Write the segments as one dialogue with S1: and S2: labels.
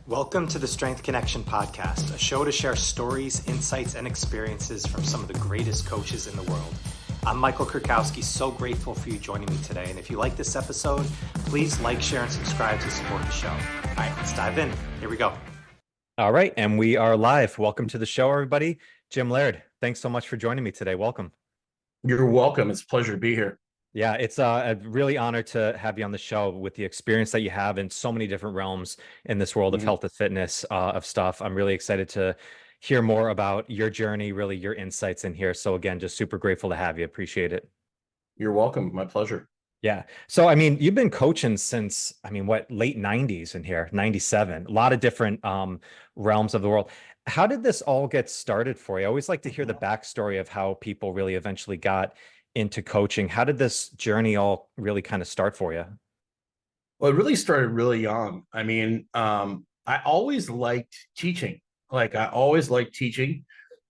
S1: Welcome to the Strength Connection podcast, a show to share stories, insights, and experiences from some of the greatest coaches in the world. I'm Michael Kurkowski, so grateful for you joining me today. And if you like this episode, please like, share, and subscribe to support the show. All right, let's dive in. Here we go. All right, and we are live. Welcome to the show, everybody. Jim Laird, thanks so much for joining me today. Welcome.
S2: You're welcome. It's a pleasure to be here.
S1: Yeah, it's a really honor to have you on the show with the experience that you have in so many different realms in this world of health and fitness of stuff. I'm really excited to hear more about your journey, really your insights in here. So again, just super grateful to have you. Appreciate it.
S2: You're welcome. My pleasure.
S1: Yeah. So, you've been coaching since, late 90s in here, 97, a lot of different realms of the world. How did this all get started for you? I always like to hear the backstory of how people really eventually got into coaching. How did this journey all really kind of start for you?
S2: Well, it really started really young. I always liked teaching.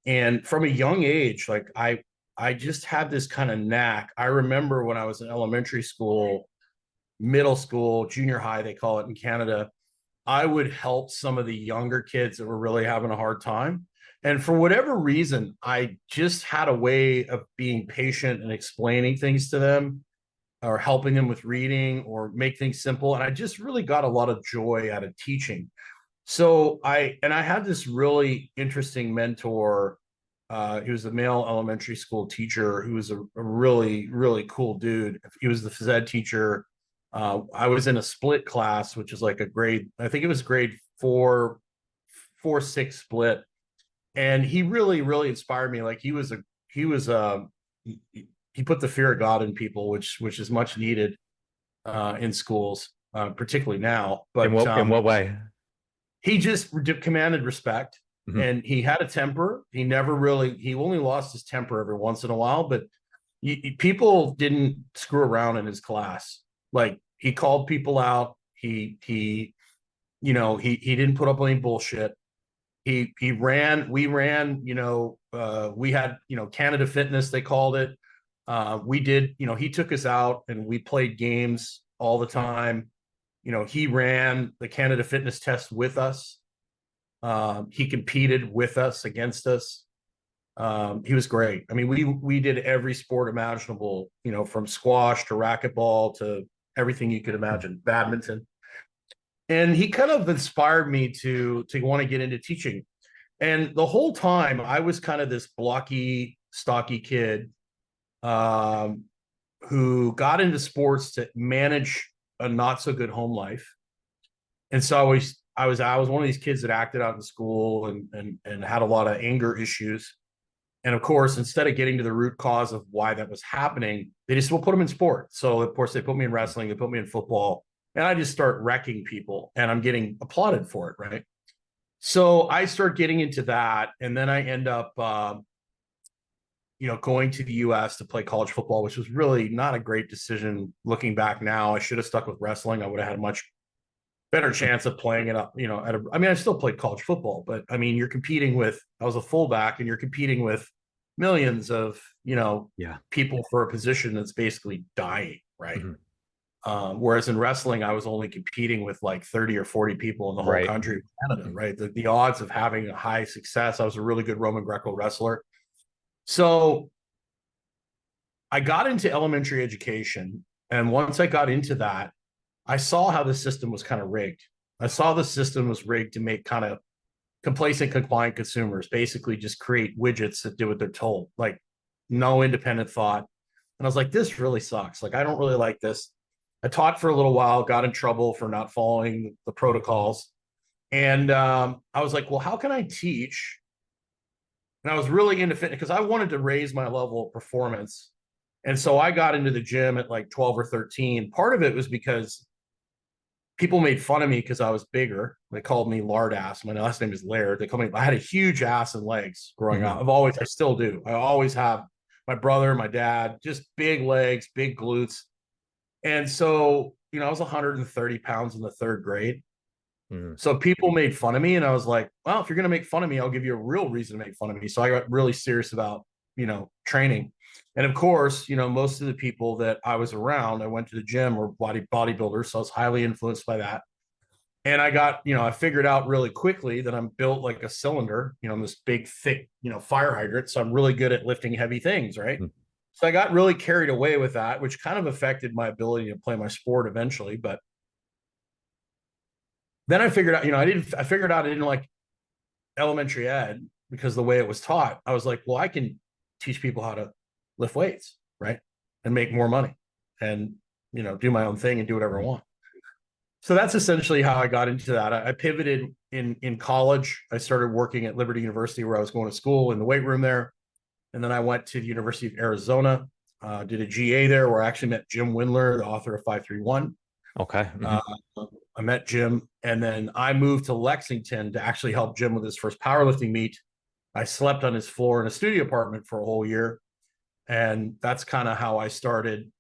S2: And from a young age, I just had this kind of knack. I remember when I was in elementary school, middle school, junior high, they call it in Canada, I would help some of the younger kids that were really having a hard time. And for whatever reason, I just had a way of being patient and explaining things to them or helping them with reading or make things simple. And I just really got a lot of joy out of teaching. So I had this really interesting mentor. He was a male elementary school teacher who was a really, really cool dude. He was the phys ed teacher. I was in a split class, which is like I think it was grade 4-6 split. And he really, really inspired me. Like he put the fear of God in people, which is much needed in schools, particularly now. But
S1: in what way?
S2: He just commanded respect, and he had a temper. He only lost his temper every once in a while, but people didn't screw around in his class. Like he called people out. He didn't put up any bullshit. We ran, we had, Canada Fitness, they called it. He took us out and we played games all the time. He ran the Canada Fitness test with us. He competed with us, against us. He was great. We did every sport imaginable, from squash to racquetball to everything you could imagine, badminton. And he kind of inspired me to want to get into teaching. And the whole time I was kind of this blocky, stocky kid who got into sports to manage a not so good home life. And so I was one of these kids that acted out in school and had a lot of anger issues. And of course, instead of getting to the root cause of why that was happening, they just will put them in sport. So of course they put me in wrestling, they put me in football. And I just start wrecking people and I'm getting applauded for it, right? So I start getting into that. And then I end up, going to the US to play college football, which was really not a great decision. Looking back now, I should have stuck with wrestling. I would have had a much better chance of playing it up, I still played college football, but I was a fullback and you're competing with millions of, people for a position that's basically dying, right? Mm-hmm. Whereas in wrestling, I was only competing with like 30 or 40 people in the whole country of Canada, right? The odds of having a high success, I was a really good Roman Greco wrestler. So I got into elementary education. And once I got into that, I saw how the system was kind of rigged. I saw the system was rigged to make kind of complacent, compliant consumers, basically just create widgets that do what they're told, like no independent thought. And I was like, this really sucks. Like, I don't really like this. I taught for a little while, got in trouble for not following the protocols. And I was like, well, how can I teach? And I was really into fitness because I wanted to raise my level of performance. And so I got into the gym at like 12 or 13. Part of it was because people made fun of me because I was bigger. They called me Lard ass. My last name is Laird. I had a huge ass and legs growing up. I still do. I always have. My brother, my dad, just big legs, big glutes. And so, I was 130 pounds in the third grade. So people made fun of me and I was like, well, if you're going to make fun of me, I'll give you a real reason to make fun of me. So I got really serious about, training. And of course, most of the people that I was around, I went to the gym, were bodybuilders. So I was highly influenced by that. And I got, I figured out really quickly that I'm built like a cylinder, I'm this big, thick, fire hydrant. So I'm really good at lifting heavy things, right?
S1: Mm.
S2: So I got really carried away with that, which kind of affected my ability to play my sport eventually. But then I figured out, I figured out I didn't like elementary ed because the way it was taught. I was like, well, I can teach people how to lift weights, right? And make more money and, do my own thing and do whatever I want. So that's essentially how I got into that. I pivoted in college. I started working at Liberty University where I was going to school in the weight room there. And then I went to the University of Arizona, did a GA there where I actually met Jim Windler, the author of 531.
S1: Okay. Mm-hmm.
S2: I met Jim, and then I moved to Lexington to actually help Jim with his first powerlifting meet. I slept on his floor in a studio apartment for a whole year. And that's kind of how I started.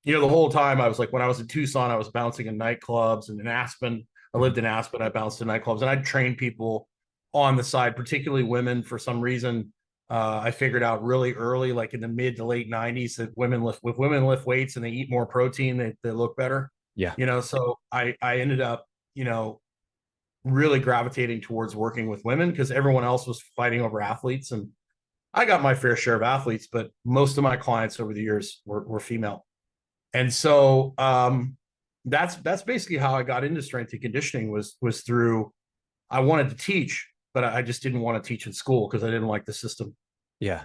S2: The whole time I was like, when I was in Tucson, I was bouncing in nightclubs, and in Aspen, I lived in Aspen, I bounced in nightclubs, and I'd train people on the side, particularly women. For some reason, I figured out really early, like in the mid to late 90s, that women lift weights and they eat more protein, they look better.
S1: Yeah.
S2: So I ended up, really gravitating towards working with women because everyone else was fighting over athletes. And I got my fair share of athletes, but most of my clients over the years were female. And so that's basically how I got into strength and conditioning was through, I wanted to teach, but I just didn't want to teach in school because I didn't like the system.
S1: Yeah.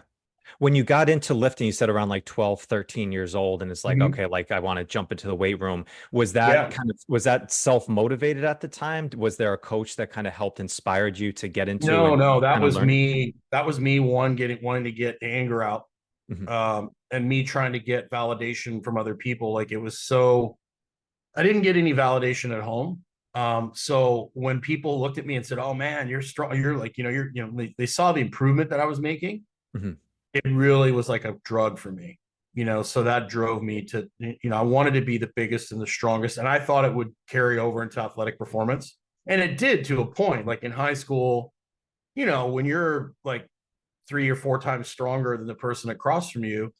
S1: When you got into lifting, you said around like 12, 13 years old, and it's like,
S2: Mm-hmm.
S1: okay, like I want to jump into the weight room.
S2: Yeah.
S1: Was that self-motivated at the time? Was there a coach that kind of helped inspired you to get into
S2: No, that
S1: kind of
S2: was
S1: learn?
S2: me. That was me wanting to get anger out,
S1: Mhm.
S2: and me trying to get validation from other people. Like it was so, I didn't get any validation at home. So when people looked at me and said, "Oh man, you're strong," you're like, they saw the improvement that I was making.
S1: Mhm.
S2: It really was like a drug for me, so that drove me to, I wanted to be the biggest and the strongest. And I thought it would carry over into athletic performance. And it did to a point. Like in high school, when you're like 3 or 4 times stronger than the person across from you,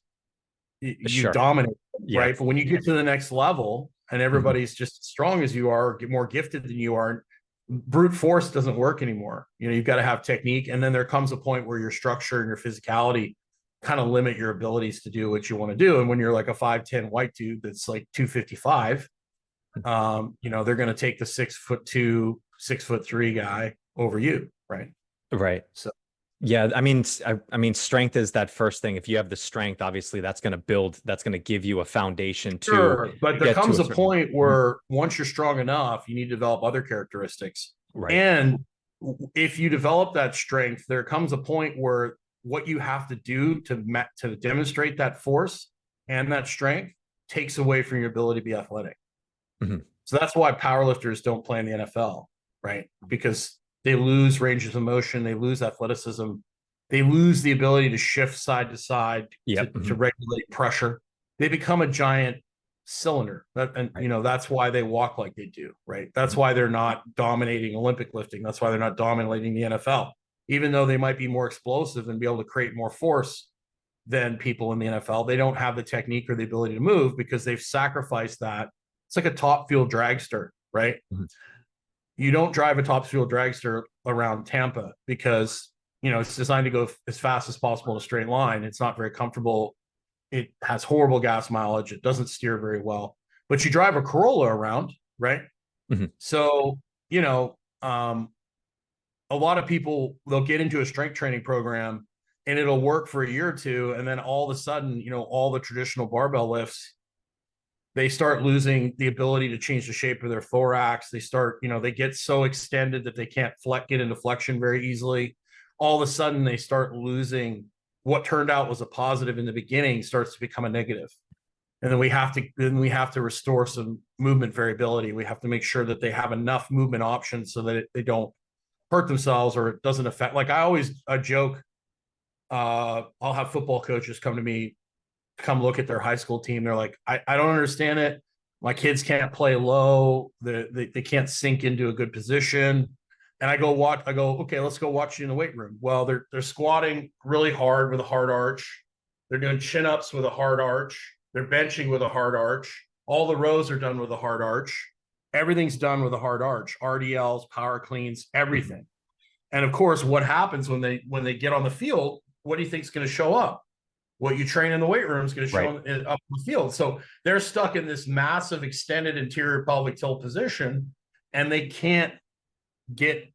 S2: you
S1: Sure.
S2: dominate,
S1: Yeah.
S2: right? But when you get to the next level and
S1: Mhm.
S2: everybody's just as strong as you are, get more gifted than you are, brute force doesn't work anymore. You've got to have technique. And then there comes a point where your structure and your physicality kind of limit your abilities to do what you want to do. And when you're like a 5'10" white dude that's like 255, they're going to take the 6'2", 6'3" guy over you, right?
S1: Right.
S2: So
S1: Yeah, I mean, strength is that first thing. If you have the strength, obviously that's going to give you a foundation to
S2: sure, but there
S1: get to
S2: comes
S1: a
S2: a
S1: certain.
S2: point
S1: Mhm.
S2: where once you're strong enough, you need to develop other characteristics.
S1: Right.
S2: And if you develop that strength, there comes a point where what you have to do to demonstrate that force and that strength takes away from your ability to be athletic.
S1: Mhm.
S2: So that's why powerlifters don't play in the NFL, right? Because they lose ranges of motion, they lose athleticism, they lose the ability to shift side to side
S1: Yep.
S2: to
S1: Mhm.
S2: regulate pressure. They become a giant cylinder. And
S1: Right.
S2: that's why they walk like they do, right? That's
S1: Mhm.
S2: why they're not dominating Olympic lifting. That's why they're not dominating the NFL. Even though they might be more explosive and be able to create more force than people in the NFL, they don't have the technique or the ability to move because they've sacrificed that. It's like a top fuel dragster, right?
S1: Mhm.
S2: You don't drive a top fuel dragster around Tampa because it's designed to go as fast as possible in a straight line. It's not very comfortable. It has horrible gas mileage. It doesn't steer very well. But you drive a Corolla around, right?
S1: Mhm.
S2: So you know, a lot of people, they'll get into a strength training program and it'll work for a year or two, and then all of a sudden, all the traditional barbell lifts, they start losing the ability to change the shape of their thorax. They start, they get so extended that they can't get into flexion very easily. All of a sudden, they start losing what turned out was a positive in the beginning, starts to become a negative. And then we have to restore some movement variability. We have to make sure that they have enough movement options so that they don't hurt themselves or it doesn't affect. Like I joke, I'll have football coaches come to me, come look at their high school team. They're like, I don't understand it. My kids can't play low. They can't sink into a good position. And I go, okay, let's go watch you in the weight room. Well, they're squatting really hard with a hard arch. They're doing chin ups with a hard arch. They're benching with a hard arch. All the rows are done with a hard arch. Everything's done with a hard arch, RDLs, power cleans, everything. And of course, what happens when they get on the field, what do you think is going to show up? What you train in the weight room is going to show up on the field. So they're stuck in this massive extended anterior pelvic tilt position, and they can't get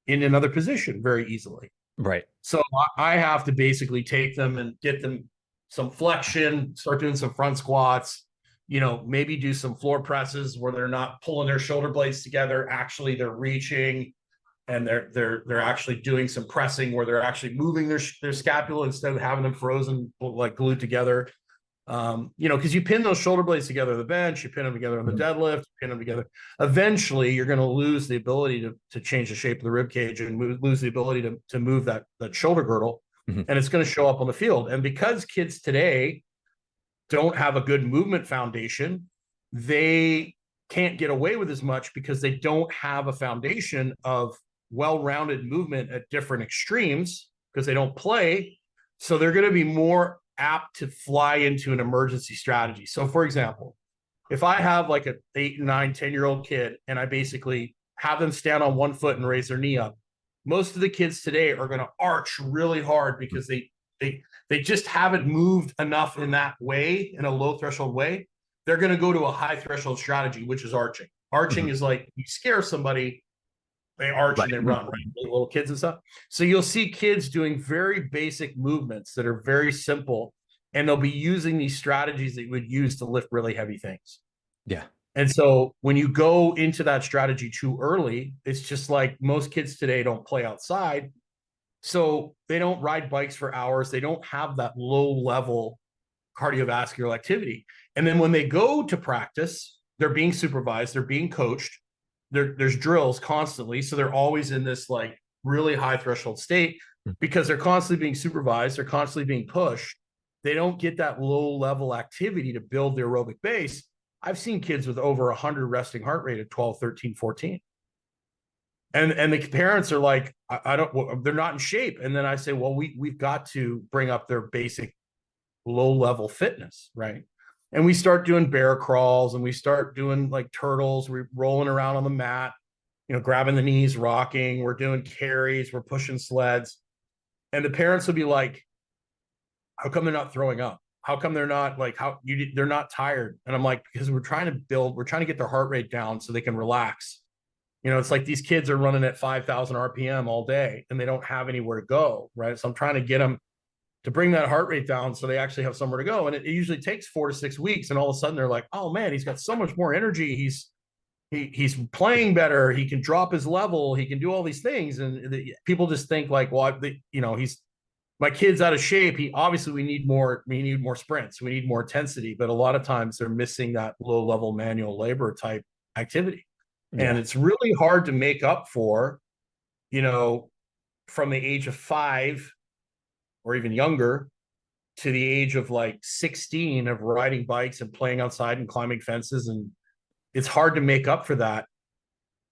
S2: in another position very easily.
S3: Right.
S2: So I have to basically take them and get them some flexion, start doing some front squats, maybe do some floor presses where they're not pulling their shoulder blades together. Actually, they're reaching, and they're actually doing some pressing where they're actually moving their scapula instead of having them frozen, like glued together. Because you pin those shoulder blades together on the bench, you pin them together on the deadlift, pin them together. Eventually, you're going to lose the ability to change the shape of the rib cage and lose the ability to move that shoulder girdle, and it's going to show up on the field. And because kids today don't have a good movement foundation, they can't get away with as much because they don't have a foundation of well-rounded movement at different extremes because they don't play. So they're going to be more apt to fly into an emergency strategy. So for example, if I have like a 8, 9, 10-year-old kid and I basically have them stand on one foot and raise their knee up, most of the kids today are going to arch really hard because they just haven't moved enough in that way, in a low threshold way. They're going to go to a high threshold strategy, which is arching. Arching is like you scare somebody, they arch and they run, right? Little kids and stuff. So you'll see kids doing very basic movements that are very simple, and they'll be using these strategies that you would use to lift really heavy things.
S3: Yeah.
S2: And so when you go into that strategy too early, it's just like most kids today don't play outside. So they don't ride bikes for hours. They don't have that low level cardiovascular activity. And then when they go to practice, they're being supervised, they're being coached. There's drills constantly. So they're always in this like really high threshold state because they're constantly being supervised. They're constantly being pushed. They don't get that low level activity to build the aerobic base. I've seen kids with over 100 resting heart rate at 12, 13, 14. And the parents are like, they're not in shape. And then I say, well, we've got to bring up their basic low level fitness. Right. And we start doing bear crawls and we start doing like turtles. We're rolling around on the mat, grabbing the knees, rocking. We're doing carries. We're pushing sleds. And the parents will be like, how come they're not throwing up? How come they're not like, they're not tired? And I'm like, because we're trying to get their heart rate down so they can relax. It's like these kids are running at 5,000 RPM all day and they don't have anywhere to go. Right. So I'm trying to get them to bring that heart rate down so they actually have somewhere to go. And it usually takes 4 to 6 weeks. And all of a sudden they're like, oh man, he's got so much more energy. He's playing better. He can drop his level. He can do all these things. And people just think like, well, my kid's out of shape. We need more sprints. We need more intensity. But a lot of times they're missing that low level manual labor type activity. Yeah. And it's really hard to make up for, from the age of 5 or even younger to the age of like 16 of riding bikes and playing outside and climbing fences. And it's hard to make up for that.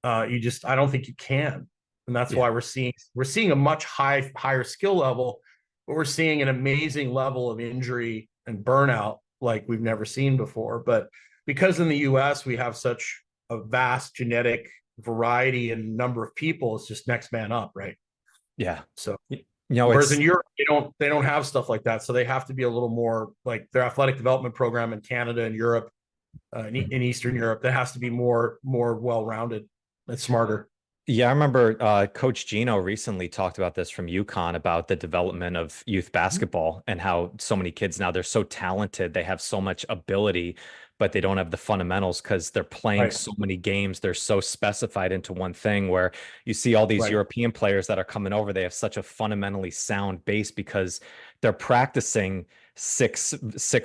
S2: I don't think you can. And that's why we're seeing a much higher skill level, but we're seeing an amazing level of injury and burnout like we've never seen before. But because in the US we have such a vast genetic variety and number of people, it's just next man up, right?
S3: Yeah.
S2: So whereas in Europe they don't have stuff like that, so they have to be a little more like their athletic development program in Canada and Europe, in Eastern Europe, that has to be more well-rounded and smarter.
S3: Yeah, I remember Coach Gino recently talked about this from UConn about the development of youth basketball and how so many kids now, they're so talented, they have so much ability, but they don't have the fundamentals because they're playing so many games. They're so specified into one thing, where you see all these European players that are coming over, they have such a fundamentally sound base because they're practicing six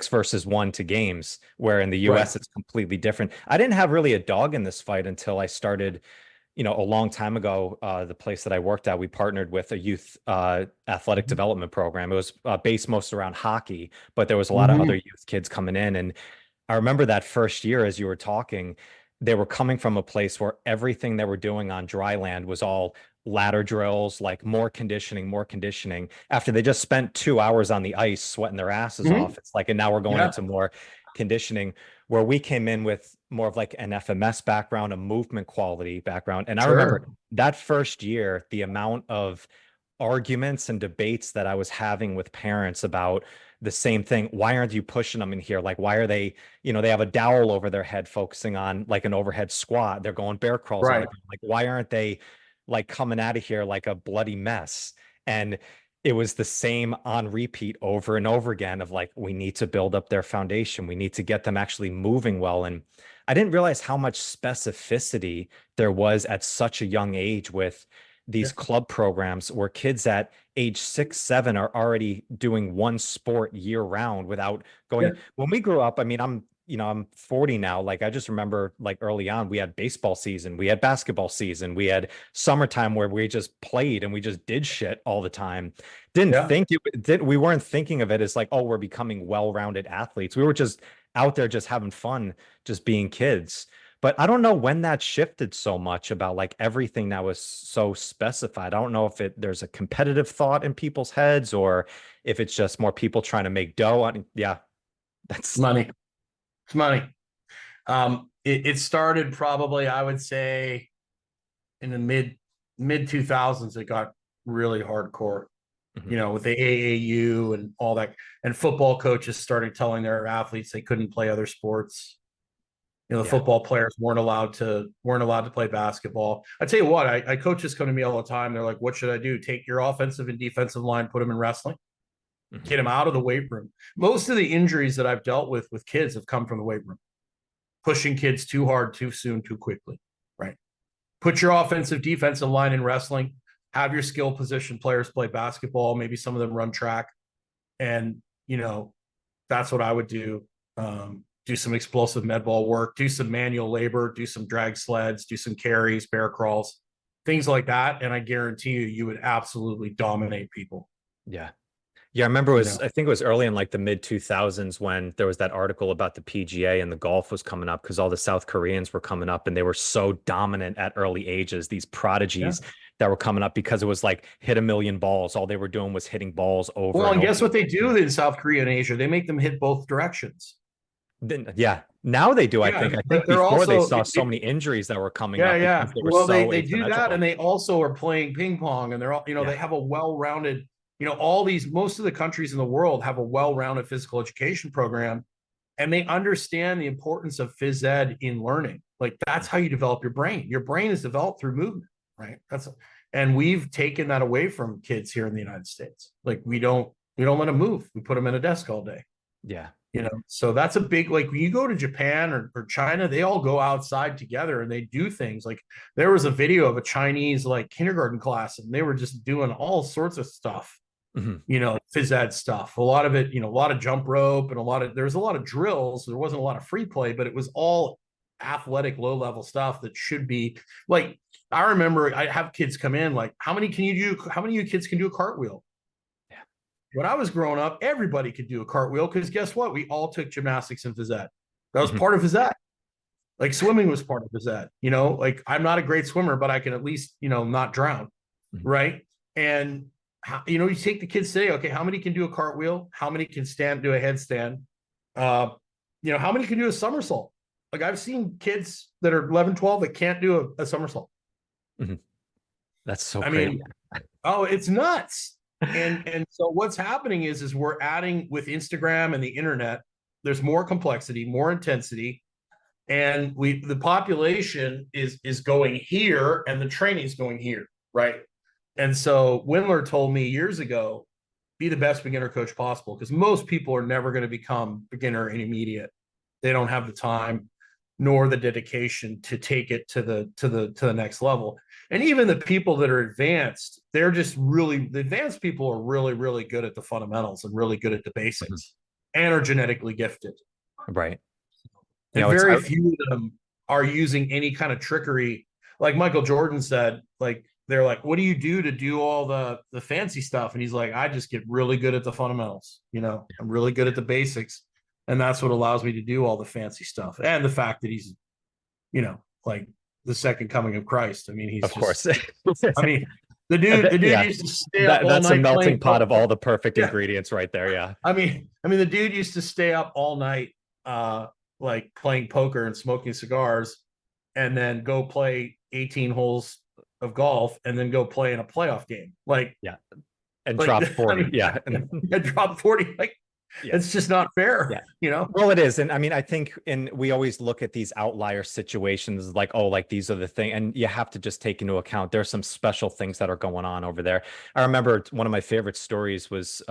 S3: versus 1 to games, where in the US it's completely different. I didn't have really a dog in this fight until I started, a long time ago. The place that I worked at, we partnered with a youth athletic development program. It was based most around hockey, but there was a lot of other youth kids coming in. And I remember that first year, as you were talking, they were coming from a place where everything they were doing on dry land was all ladder drills, like more conditioning. After they just spent 2 hours on the ice sweating their asses off, it's like, and now we're going into more conditioning, where we came in with more of like an FMS background, a movement quality background. And I remember
S2: Sure.
S3: that first year, the amount of arguments and debates that I was having with parents about the same thing. Why aren't you pushing them in here? Like, why are they, they have a dowel over their head focusing on like an overhead squat. They're going bear crawls on the
S2: Right.
S3: ground. Like, why aren't they like coming out of here like a bloody mess? And it was the same on repeat over and over again of like, we need to build up their foundation. We need to get them actually moving well. And I didn't realize how much specificity there was at such a young age with these
S2: Yeah.
S3: club programs where kids at age 6, 7 are already doing one sport year round without going.
S2: Yeah.
S3: When we grew up, I mean, I'm 40 now. Like I just remember like early on, we had baseball season, we had basketball season, we had summertime where we just played and we just did shit all the time. We weren't thinking of it as like, oh, we're becoming well-rounded athletes. We were just out there just having fun, just being kids. But I don't know when that shifted so much about like everything that was so specified. I don't know if there's a competitive thought in people's heads or if it's just more people trying to make dough on. Yeah, that's
S2: money. It's money. It started probably, I would say, in the mid 2000s. It got really hardcore, with the AAU and all that, and football coaches started telling their athletes they couldn't play other sports. The football players weren't allowed to play basketball. I tell you what, I coaches come to me all the time. They're like, "What should I do? Take your offensive and defensive line, put them in wrestling, get them out of the weight room." Most of the injuries that I've dealt with kids have come from the weight room, pushing kids too hard, too soon, too quickly. Right? Put your offensive, defensive line in wrestling. Have your skill position players play basketball. Maybe some of them run track, and that's what I would do. Do some explosive med ball work, do some manual labor, do some drag sleds, do some carries, bear crawls, things like that. And I guarantee you would absolutely dominate people.
S3: Yeah. Yeah. I remember I think it was early in like the mid 2000s when there was that article about the PGA and the golf was coming up because all the South Koreans were coming up and they were so dominant at early ages, these prodigies that were coming up because it was like hit a million balls. All they were doing was hitting balls over.
S2: Well, and guess what they do in South Korea and Asia? They make them hit both directions.
S3: Now they do. I think before
S2: also,
S3: they saw so many injuries that were coming up.
S2: They do that, and they also are playing ping pong, and they're all they have a well-rounded. Most of the countries in the world have a well-rounded physical education program, and they understand the importance of phys ed in learning. Like that's how you develop your brain. Your brain is developed through movement, right? And we've taken that away from kids here in the United States. Like we don't let them move. We put them in a desk all day.
S3: Yeah.
S2: So that's a big, like when you go to Japan or China, they all go outside together and they do things. Like there was a video of a Chinese like kindergarten class and they were just doing all sorts of stuff, phys ed stuff. A lot of it, a lot of jump rope and there was a lot of drills. There wasn't a lot of free play, but it was all athletic, low level stuff that should be like, I remember I have kids come in like, how many of you kids can do a cartwheel? When I was growing up, everybody could do a cartwheel because guess what? We all took gymnastics and phys ed. That was part of phys ed. Like swimming was part of phys ed. Like I'm not a great swimmer, but I can at least, not drown. Right. And, you take the kids today. Okay. How many can do a cartwheel? How many can do a headstand? How many can do a somersault? Like I've seen kids that are 11, 12 that can't do a somersault.
S3: That's so crazy.
S2: It's nuts. And so what's happening is we're adding with Instagram and the internet, there's more complexity, more intensity, and the population is going here and the training is going here, right? And so Windler told me years ago, be the best beginner coach possible because most people are never going to become beginner intermediate. They don't have the time nor the dedication to take it to the next level. And even the people that are advanced, the advanced people are really, really good at the fundamentals and really good at the basics and are genetically gifted.
S3: Right.
S2: And very few of them are using any kind of trickery. Like Michael Jordan said, like, they're like, what do you do to do all the fancy stuff? And he's like, I just get really good at the fundamentals. I'm really good at the basics. And that's what allows me to do all the fancy stuff. And the fact that he's, like the second coming of Christ. I mean, he's
S3: of course.
S2: I mean, the dude used to stay up all night.
S3: That's a melting pot of all the perfect ingredients right there. Yeah.
S2: I mean, the dude used to stay up all night like playing poker and smoking cigars, and then go play 18 holes of golf and then go play in a playoff game.
S3: Yeah. And
S2: Like
S3: drop
S2: I
S3: 40.
S2: mean,
S3: Yeah.
S2: I dropped 40. Like
S3: Yeah.
S2: it's just not fair,
S3: Yeah.
S2: you know?
S3: Well, it is. And I mean, I think, and we always look at these outlier situations like, oh, like these are the thing. And you have to just take into account there's some special things that are going on over there. I remember one of my favorite stories was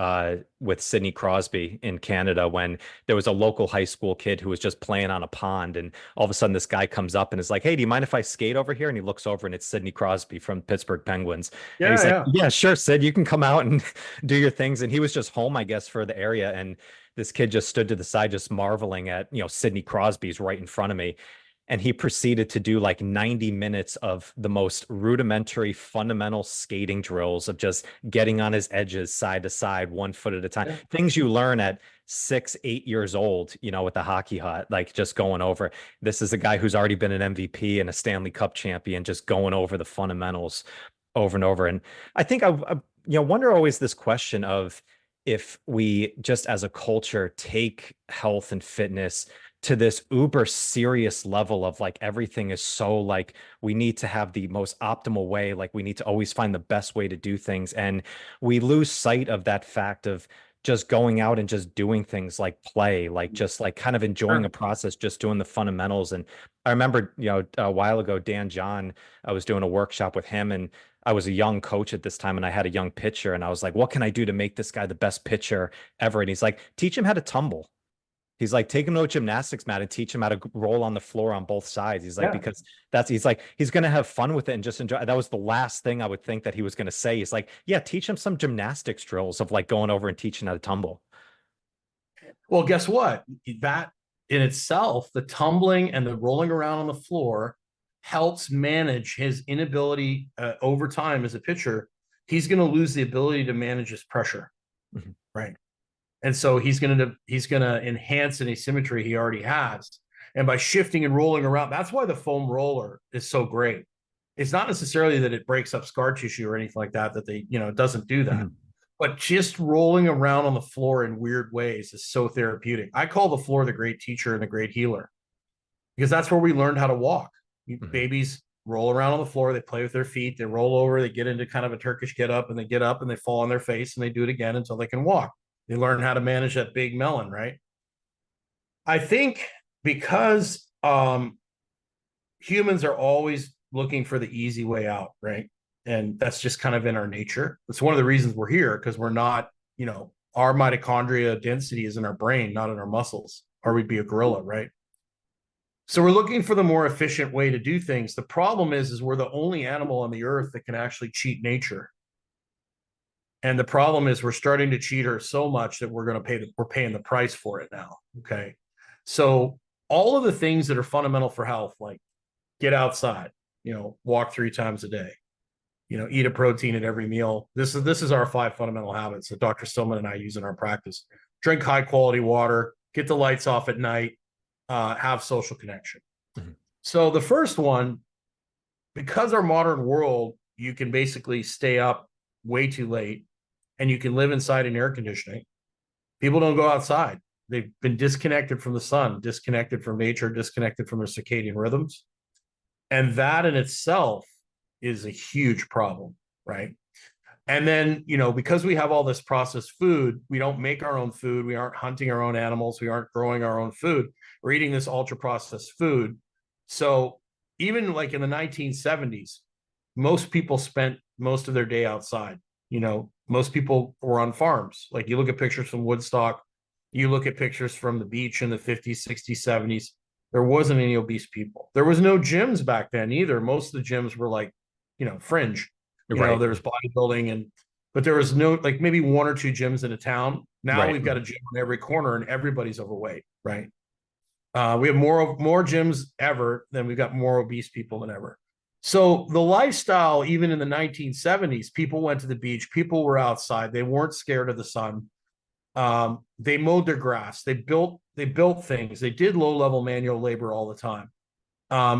S3: with Sidney Crosby in Canada when there was a local high school kid who was just playing on a pond. And all of a sudden, this guy comes up and is like, hey, do you mind if I skate over here? And he looks over and it's Sidney Crosby from Pittsburgh Penguins. And he's like,
S2: Yeah.
S3: yeah, sure, Sid, you can come out and do your things. And he was just home, I guess, for the area. And this kid just stood to the side, just marveling at, Sidney Crosby's right in front of me. And he proceeded to do like 90 minutes of the most rudimentary, fundamental skating drills of just getting on his edges side to side, 1 foot at a time.
S2: Yeah.
S3: Things you learn at 6, 8 years old, with the hockey hut, like just going over. This is a guy who's already been an MVP and a Stanley Cup champion, just going over the fundamentals over and over. And I think I wonder always this question of, if we just as a culture take health and fitness to this uber serious level of like everything is so like we need to have the most optimal way, like we need to always find the best way to do things, and we lose sight of that fact of just going out and just doing things like play, like just like kind of enjoying a process, just doing the fundamentals. And I remember, a while ago, Dan John, I was doing a workshop with him, and I was a young coach at this time and I had a young pitcher, and I was like, what can I do to make this guy the best pitcher ever? And he's like, teach him how to tumble. He's like, take him to a gymnastics mat and teach him how to roll on the floor on both sides. He's like, because he's like, he's going to have fun with it and just enjoy. That was the last thing I would think that he was going to say. He's like, yeah, teach him some gymnastics drills of like going over and teaching how to tumble.
S2: Well, guess what? That in itself, the tumbling and the rolling around on the floor helps manage his inability over time as a pitcher. He's going to lose the ability to manage his pressure. Mm-hmm. Right. And so he's going to enhance an asymmetry he already has. And by shifting and rolling around, that's why the foam roller is so great. It's not necessarily that it breaks up scar tissue or anything like that, it doesn't do that. Mm-hmm. But just rolling around on the floor in weird ways is so therapeutic. I call the floor the great teacher and the great healer, because that's where we learned how to walk. Mm-hmm. Babies roll around on the floor, they play with their feet, they roll over, they get into kind of a Turkish get up, and they get up and they fall on their face and they do it again until they can walk. They learn how to manage that big melon, right? I think because humans are always looking for the easy way out, right? And that's just kind of in our nature. It's one of the reasons we're here, because we're not, our mitochondria density is in our brain, not in our muscles, or we'd be a gorilla, right? So we're looking for the more efficient way to do things. The problem is we're the only animal on the earth that can actually cheat nature. And the problem is we're starting to cheat her so much that we're paying the price for it now. Okay. So all of the things that are fundamental for health, like get outside, walk 3 times a day, eat a protein at every meal. This is our 5 fundamental habits that Dr. Stillman and I use in our practice. Drink high quality water, get the lights off at night, have social connection. Mm-hmm. So the first one, because our modern world, you can basically stay up way too late and you can live inside in air conditioning. People don't go outside. They've been disconnected from the sun, disconnected from nature, disconnected from their circadian rhythms. And that in itself is a huge problem, right? And then, because we have all this processed food, we don't make our own food. We aren't hunting our own animals. We aren't growing our own food. We're eating this ultra processed food. So even like in the 1970s, most people spent most of their day outside. Most people were on farms. Like you look at pictures from Woodstock, you look at pictures from the beach in the 50s, 60s, 70s, there wasn't any obese people. There was no gyms back then either. Most of the gyms were like, fringe. There was bodybuilding but there was no, like maybe 1 or 2 gyms in a town. Now we've got a gym on every corner and everybody's overweight, right? We have more gyms ever than we've got more obese people than ever. So the lifestyle, even in the 1970s, people went to the beach, people were outside, they weren't scared of the sun. They mowed their grass, they built things, they did low-level manual labor all the time.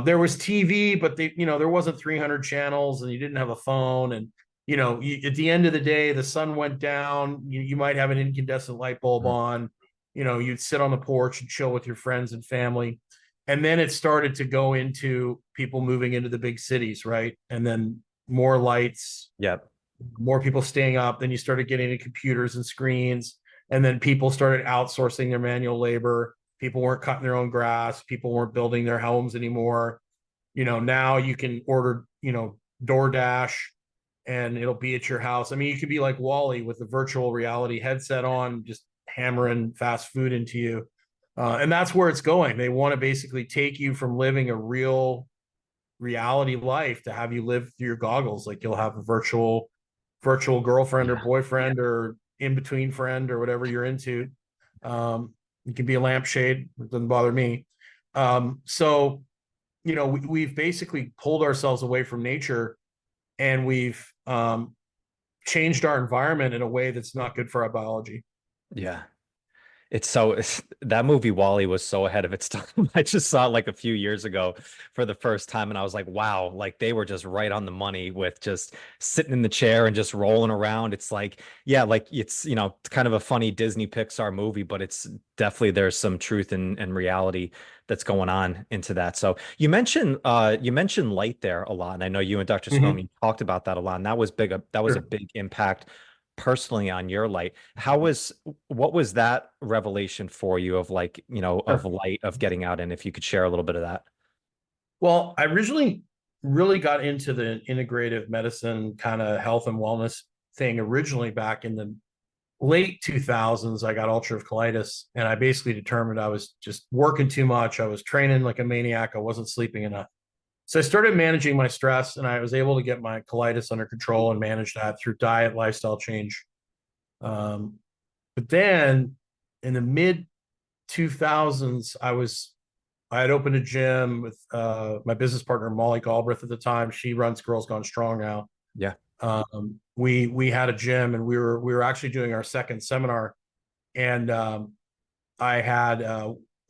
S2: There was TV, but there wasn't 300 channels and you didn't have a phone. And, at the end of the day, the sun went down, you might have an incandescent light bulb on. you'd sit on the porch and chill with your friends and family. And then it started to go into people moving into the big cities, right? And then more lights,
S3: Yep.
S2: more people staying up. Then you started getting into computers and screens. And then people started outsourcing their manual labor. People weren't cutting their own grass. People weren't building their homes anymore. Now you can order, DoorDash and it'll be at your house. I mean, you could be like Wally with the virtual reality headset on, just hammering fast food into you. And that's where it's going. They want to basically take you from living a real reality life to have you live through your goggles. Like you'll have a virtual girlfriend or boyfriend or in between friend or whatever you're into. You can be a lampshade. It doesn't bother me. So, we've basically pulled ourselves away from nature, and we've changed our environment in a way that's not good for our biology.
S3: Yeah. That movie Wall-E was so ahead of its time. I just saw it like a few years ago for the first time, and I was like, wow, like they were just right on the money with just sitting in the chair and just rolling around. It's like, yeah, like it's kind of a funny Disney Pixar movie, but it's definitely there's some truth and reality that's going on into that. So you mentioned light there a lot, and I know you and Dr. Spillman talked about that a lot, and that was big. That was a big impact personally on your light. What was that revelation for you of like, of light, of getting out? And if you could share a little bit of that.
S2: Well, I originally really got into the integrative medicine kind of health and wellness thing originally back in the late 2000s. I got ulcerative colitis, and I basically determined I was just working too much. I was training like a maniac. I wasn't sleeping enough. So I started managing my stress, and I was able to get my colitis under control and manage that through diet, lifestyle change. But then in the mid 2000s, I had opened a gym with my business partner, Molly Galbraith at the time. She runs Girls Gone Strong now.
S3: Yeah.
S2: We had a gym, and we were actually doing our second seminar, and I had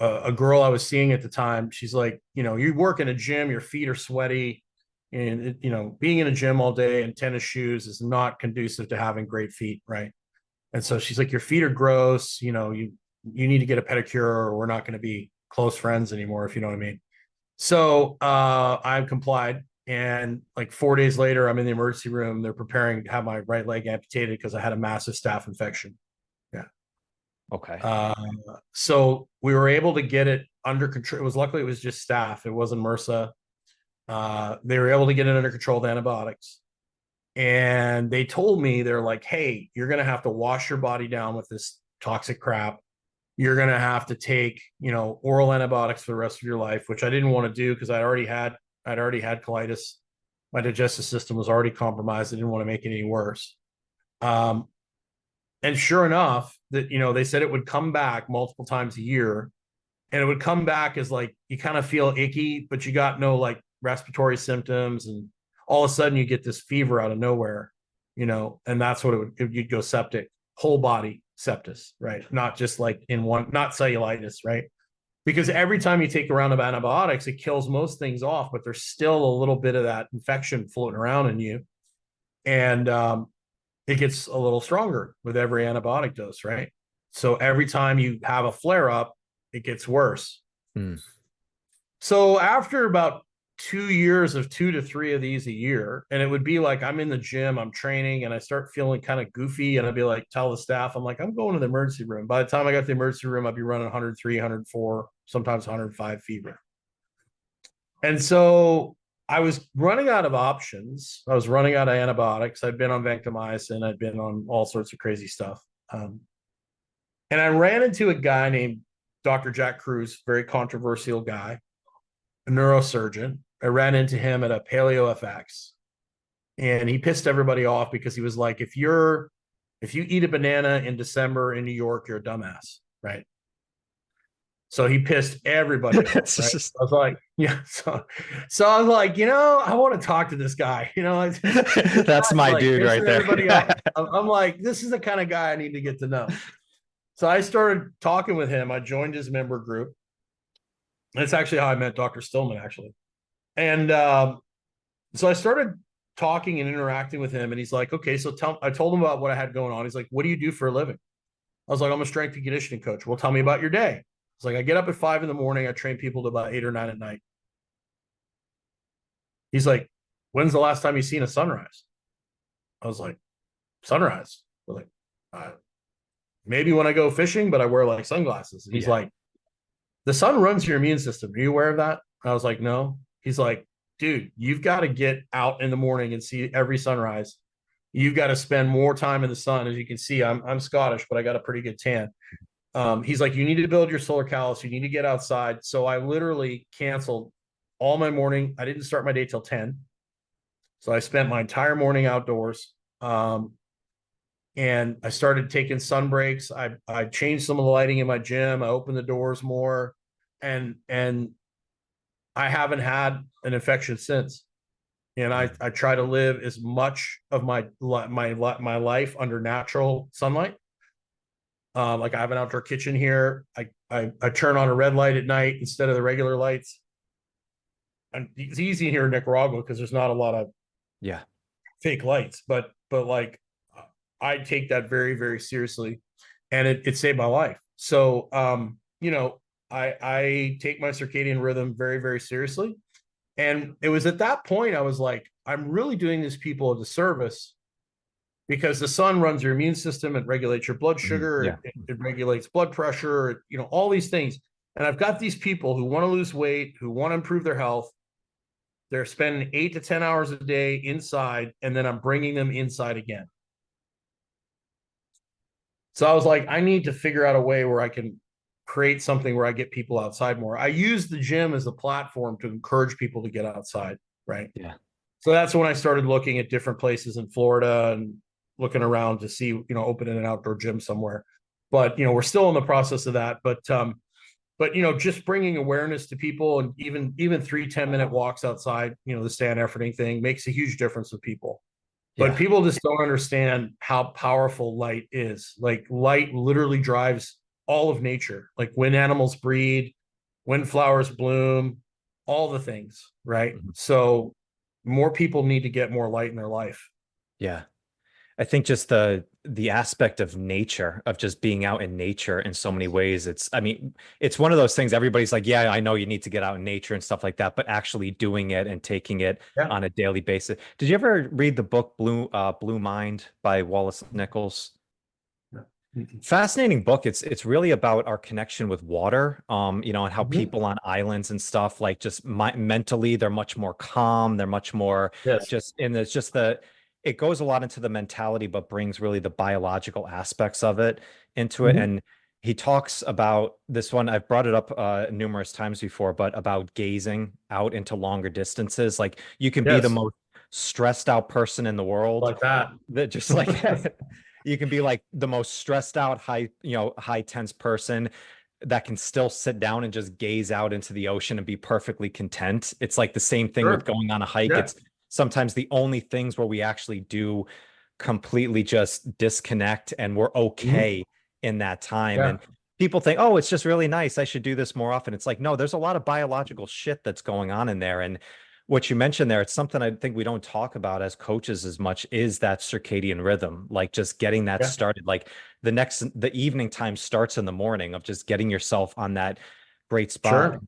S2: a girl I was seeing at the time. She's like, you work in a gym, your feet are sweaty, and being in a gym all day in tennis shoes is not conducive to having great feet, right? And so she's like, your feet are gross. You need to get a pedicure, or we're not going to be close friends anymore, if you know what I mean. So I complied. And like 4 days later, I'm in the emergency room. They're preparing to have my right leg amputated because I had a massive staph infection. Yeah.
S3: Okay.
S2: So we were able to get it under control. Luckily it was just staph. It wasn't MRSA. They were able to get it under control with antibiotics. And they told me, they're like, hey, you're going to have to wash your body down with this toxic crap. You're going to have to take, oral antibiotics for the rest of your life, which I didn't want to do because I'd already had colitis. My digestive system was already compromised. I didn't want to make it any worse. And sure enough, that, they said it would come back multiple times a year, and it would come back as like, you kind of feel icky, but you got no like respiratory symptoms. And all of a sudden you get this fever out of nowhere, and that's what you'd go septic, whole body sepsis, right? Not just like not cellulitis, right? Because every time you take a round of antibiotics, it kills most things off, but there's still a little bit of that infection floating around in you. And it gets a little stronger with every antibiotic dose, right? So every time you have a flare up, it gets worse. So after about 2 years of 2 to 3 of these a year, and it would be like, I'm in the gym, I'm training, and I start feeling kind of goofy, and I'd be like, tell the staff, I'm like, I'm going to the emergency room. By the time I got to the emergency room, I'd be running 103, 104, sometimes 105 fever. And so I was running out of options. I was running out of antibiotics. I'd been on vancomycin. I'd been on all sorts of crazy stuff. And I ran into a guy named Dr. Jack Cruz, very controversial guy, a neurosurgeon. I ran into him at a Paleo FX, and he pissed everybody off because he was like, if you eat a banana in December in New York, you're a dumbass, right? So he pissed everybody off, right? I was like, yeah. So I was like, I want to talk to this guy.
S3: That's my dude right there.
S2: I'm like, this is the kind of guy I need to get to know. So I started talking with him. I joined his member group. That's actually how I met Dr. Stillman, actually. And so I started talking and interacting with him, and he's like, okay, so I told him about what I had going on. He's like, what do you do for a living? I was like, I'm a strength and conditioning coach. Well, tell me about your day. It's like, I get up at 5 a.m. I train people to about 8 or 9 at night. He's like, when's the last time you seen a sunrise? I was like, sunrise. We're like, maybe when I go fishing, but I wear like sunglasses. And he's like, the sun runs your immune system. Are you aware of that? I was like, no. He's like, dude, you've got to get out in the morning and see every sunrise. You've got to spend more time in the sun. As you can see, I'm Scottish, but I got a pretty good tan. He's like, you need to build your solar callus. You need to get outside. So I literally canceled all my morning. I didn't start my day till 10. So I spent my entire morning outdoors. And I started taking sun breaks. I changed some of the lighting in my gym. I opened the doors more, and I haven't had an infection since. And I try to live as much of my life under natural sunlight. Like I have an outdoor kitchen here. I turn on a red light at night instead of the regular lights. And it's easy here in Nicaragua because there's not a lot of fake lights, but like I take that very, very seriously, and it saved my life. So, I take my circadian rhythm very, very seriously. And it was at that point I was like, I'm really doing these people a disservice, because the sun runs your immune system. It regulates your blood sugar. It regulates blood pressure, all these things. And I've got these people who want to lose weight, who want to improve their health. They're spending 8 to 10 hours a day inside, and then I'm bringing them inside again. So I was like, I need to figure out a way where I can create something where I get people outside more. I use the gym as a platform to encourage people to get outside, right?
S3: Yeah.
S2: So that's when I started looking at different places in Florida and looking around to see, opening an outdoor gym somewhere. But, we're still in the process of that. But just bringing awareness to people, and even 3 10-minute walks outside, the stand efforting thing makes a huge difference with people. But people just don't understand how powerful light is. Like, light literally drives all of nature. Like when animals breed, when flowers bloom, all the things, right? Mm-hmm. So more people need to get more light in their life.
S3: Yeah. I think just the aspect of nature, of just being out in nature in so many ways. It's one of those things everybody's like, yeah, I know you need to get out in nature and stuff like that, but actually doing it and taking it on a daily basis. Did you ever read the book Blue Mind by Wallace Nichols?
S2: No.
S3: Fascinating book. It's really about our connection with water, and how people on islands and stuff, like just mentally, they're much more calm. They're much more and it's just it goes a lot into the mentality, but brings really the biological aspects of it into it. And he talks about this one. I've brought it up numerous times before, but about gazing out into longer distances. Like you can be the most stressed out person in the world,
S2: like that
S3: just like you can be like the most stressed out, high tense person that can still sit down and just gaze out into the ocean and be perfectly content. It's like the same thing with going on a hike. It's sometimes the only things where we actually do completely just disconnect, and we're okay in that time. And people think, oh, it's just really nice, I should do this more often. It's like, no, there's a lot of biological shit that's going on in there. And what you mentioned there, it's something I think we don't talk about as coaches as much, is that circadian rhythm, like just getting that started. Like the evening time starts in the morning, of just getting yourself on that great spot.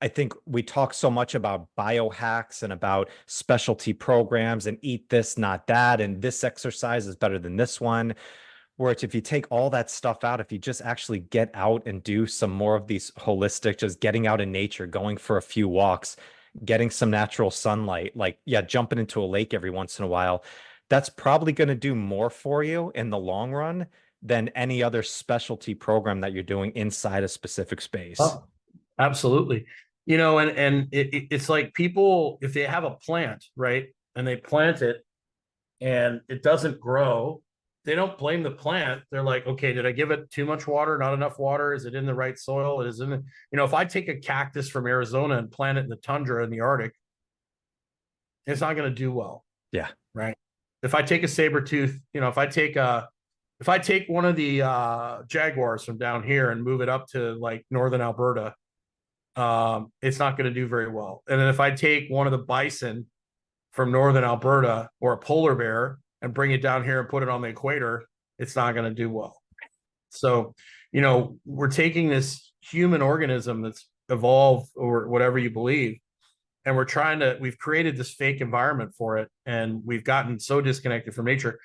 S3: I think we talk so much about biohacks and about specialty programs and eat this, not that, and this exercise is better than this one. Where if you take all that stuff out, if you just actually get out and do some more of these holistic, just getting out in nature, going for a few walks, getting some natural sunlight, like, jumping into a lake every once in a while, that's probably going to do more for you in the long run than any other specialty program that you're doing inside a specific space.
S2: Oh, absolutely. And it's like people, if they have a plant, right, and they plant it and it doesn't grow, they don't blame the plant. They're like, okay, did I give it too much water, not enough water? Is it in the right soil? Is it if I take a cactus from Arizona and plant it in the tundra in the Arctic, it's not going to do well.
S3: Yeah.
S2: Right. If I take a saber tooth, if I take one of the jaguars from down here and move it up to like northern Alberta, it's not going to do very well. And then if I take one of the bison from northern Alberta, or a polar bear, and bring it down here and put it on the equator, it's not going to do well. So, we're taking this human organism that's evolved or whatever you believe, and we've created this fake environment for it. And we've gotten so disconnected from nature.